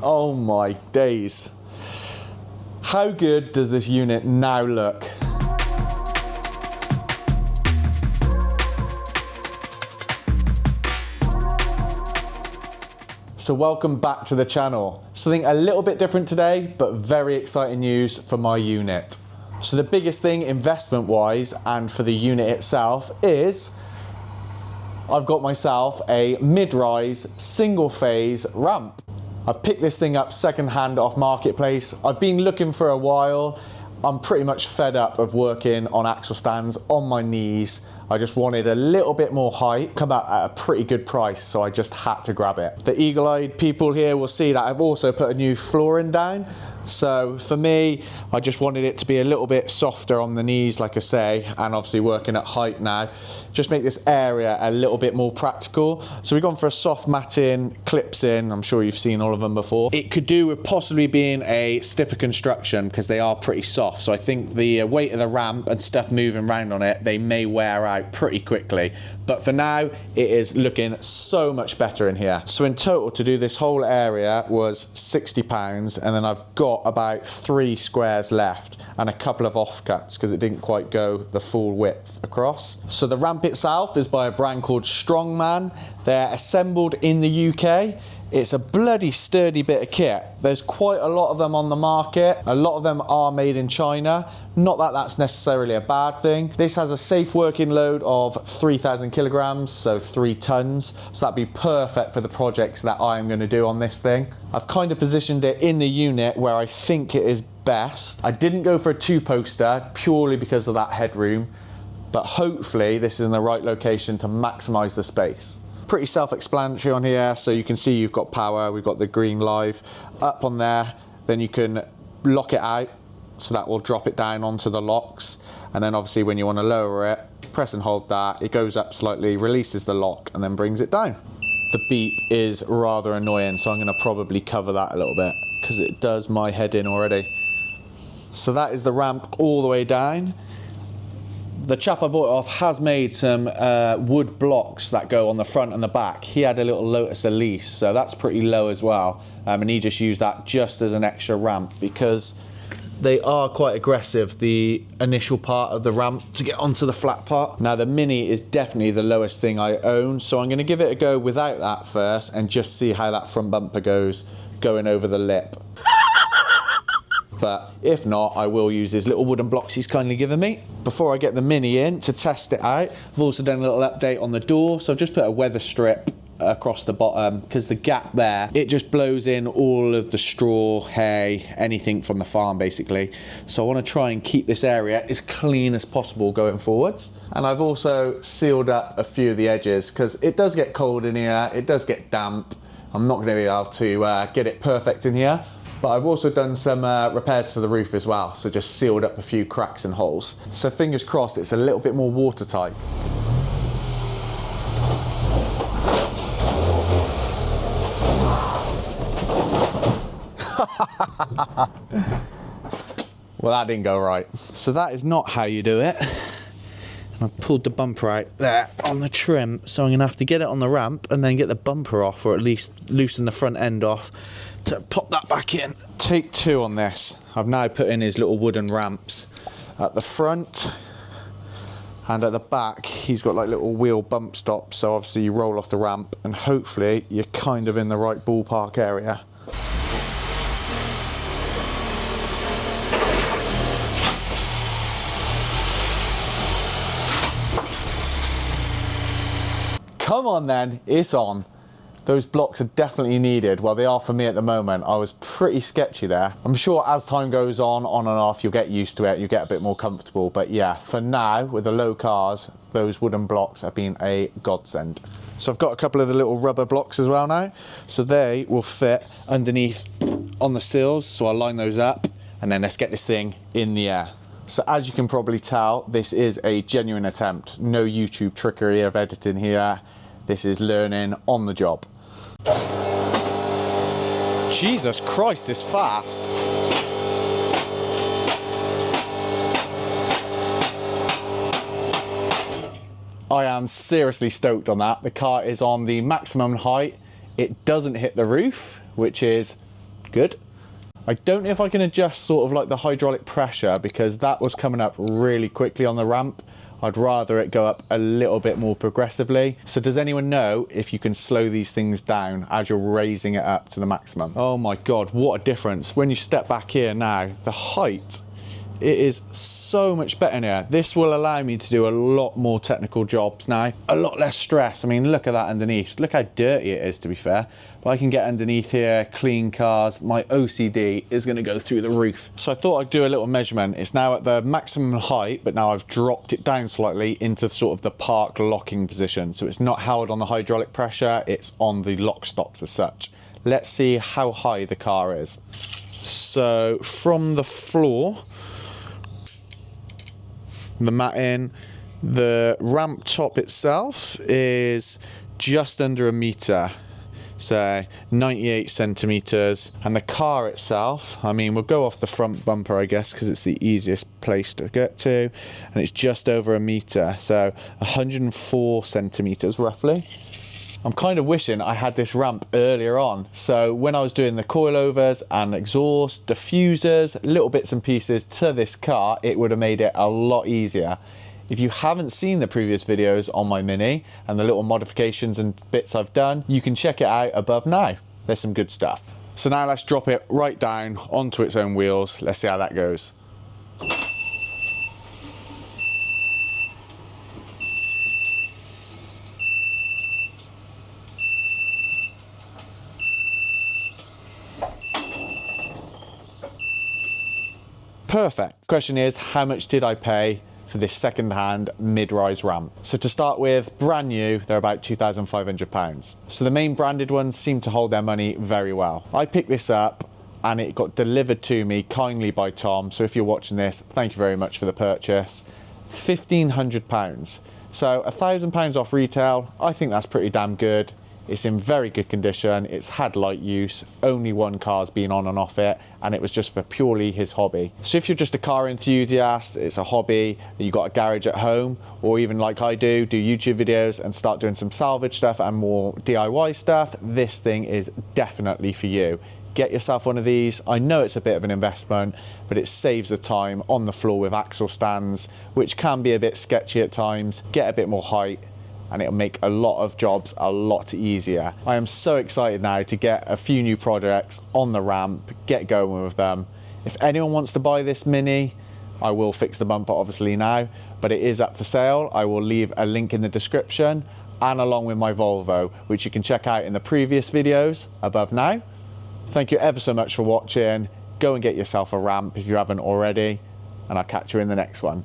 Oh my days. How good does this unit now look? So welcome back to the channel. Something a little bit different today, but very exciting news for my unit. So the biggest thing investment wise and for the unit itself is I've got myself a mid-rise single phase ramp. I've picked this thing up second-hand off Marketplace. I've been looking for a while. I'm pretty much fed up of working on axle stands on my knees. I just wanted a little bit more height, come out at a pretty good price, so I just had to grab it. The eagle-eyed people here will see that I've also put a new flooring down. So for me, I just wanted it to be a little bit softer on the knees, like I say, and obviously working at height now, just make this area a little bit more practical. So we've gone for a soft matting, clips in. I'm sure you've seen all of them before. It could do with possibly being a stiffer construction because they are pretty soft. So I think the weight of the ramp and stuff moving around on it, they may wear out pretty quickly. But for now, it is looking so much better in here. So in total, to do this whole area was £60, and then I've got about 3 squares left and a couple of offcuts because it didn't quite go the full width across. So the ramp itself is by a brand called Strongman. They're assembled in the UK. It's a bloody sturdy bit of kit. There's quite a lot of them on the market. A lot of them are made in China. Not that that's necessarily a bad thing. This has a safe working load of 3,000 kilograms, so 3 tons. So that'd be perfect for the projects that I'm gonna do on this thing. I've kind of positioned it in the unit where I think it is best. I didn't go for a 2-poster purely because of that headroom, but hopefully this is in the right location to maximize the space. Pretty self-explanatory on here, so you can see you've got power, we've got the green live up on there, then you can lock it out, so that will drop it down onto the locks, and then obviously when you want to lower it, press and hold that, it goes up slightly, releases the lock, and then brings it down. The beep is rather annoying, so I'm going to probably cover that a little bit, because it does my head in already. So that is the ramp all the way down. The chap I bought it off has made some wood blocks that go on the front and the back. He had a little Lotus Elise, so that's pretty low as well. And he just used that just as an extra ramp because they are quite aggressive, the initial part of the ramp to get onto the flat part. Now the Mini is definitely the lowest thing I own, so I'm gonna give it a go without that first and just see how that front bumper goes going over the lip. But if not, I will use his little wooden blocks he's kindly given me. Before I get the Mini in to test it out, I've also done a little update on the door. So I've just put a weather strip across the bottom because the gap there, it just blows in all of the straw, hay, anything from the farm basically. So I want to try and keep this area as clean as possible going forwards. And I've also sealed up a few of the edges because it does get cold in here, it does get damp. I'm not going to be able to get it perfect in here. But I've also done some repairs to the roof as well, so just sealed up a few cracks and holes. So fingers crossed it's a little bit more watertight. Well, that didn't go right. So that is not how you do it. And I've pulled the bumper out there on the trim, so I'm gonna have to get it on the ramp and then get the bumper off, or at least loosen the front end off to pop that back in. Take 2 on this. I've now put in his little wooden ramps at the front, and at the back he's got like little wheel bump stops, so obviously you roll off the ramp and hopefully you're kind of in the right ballpark area. Come on then, it's on. Those blocks are definitely needed. Well, they are for me at the moment. I was pretty sketchy there. I'm sure as time goes on and off, you'll get used to it, you'll get a bit more comfortable. But yeah, for now, with the low cars, those wooden blocks have been a godsend. So I've got a couple of the little rubber blocks as well now. So they will fit underneath on the sills. So I'll line those up and then let's get this thing in the air. So as you can probably tell, this is a genuine attempt. No YouTube trickery of editing here. This is learning on the job. Jesus Christ, it's fast. I am seriously stoked on that. The car is on the maximum height. It doesn't hit the roof, which is Good. I don't know if I can adjust sort of like the hydraulic pressure because that was coming up really quickly on the ramp. I'd rather it go up a little bit more progressively. So does anyone know if you can slow these things down as you're raising it up to the maximum? Oh my God, what a difference. When you step back here now, the height, it is so much better now. This will allow me to do a lot more technical jobs now, a lot less stress. I mean, look at that underneath. Look how dirty it is, to be fair. But I can get underneath here, clean cars. My OCD is going to go through the roof. So I thought I'd do a little measurement. It's now at the maximum height, but now I've dropped it down slightly into sort of the park locking position. So it's not held on the hydraulic pressure, it's on the lock stops as such. Let's see how high the car is. So from the floor, the matting, the ramp top itself is just under 1 meter, so 98 centimeters, and the car itself, I mean, we'll go off the front bumper, I guess, because it's the easiest place to get to, and it's just over 1 meter, so 104 centimeters roughly. I'm kind of wishing I had this ramp earlier on, so when I was doing the coilovers and exhaust, diffusers, little bits and pieces to this car, it would have made it a lot easier. If you haven't seen the previous videos on my Mini and the little modifications and bits I've done, you can check it out above now. There's some good stuff. So now let's drop it right down onto its own wheels. Let's see how that goes. Perfect. Question is, how much did I pay for this second-hand mid-rise ramp? So to start with, brand new, they're about £2,500. So the main branded ones seem to hold their money very well. I picked this up and it got delivered to me kindly by Tom. So if you're watching this, thank you very much for the purchase. £1,500. So £1,000 off retail. I think that's pretty damn good. It's in very good condition. It's had light use. Only one car's been on and off it, and it was just for purely his hobby. So if you're just a car enthusiast, it's a hobby, you got a garage at home, or even like I do YouTube videos and start doing some salvage stuff and more DIY stuff, this thing is definitely for you. Get yourself one of these. I know it's a bit of an investment, but it saves the time on the floor with axle stands, which can be a bit sketchy at times. Get a bit more height, and it'll make a lot of jobs a lot easier. I am so excited now to get a few new projects on the ramp, get going with them. If anyone wants to buy this Mini, I will fix the bumper obviously now, but it is up for sale. I will leave a link in the description, and along with my Volvo, which you can check out in the previous videos above now. Thank you ever so much for watching. Go and get yourself a ramp if you haven't already, and I'll catch you in the next one.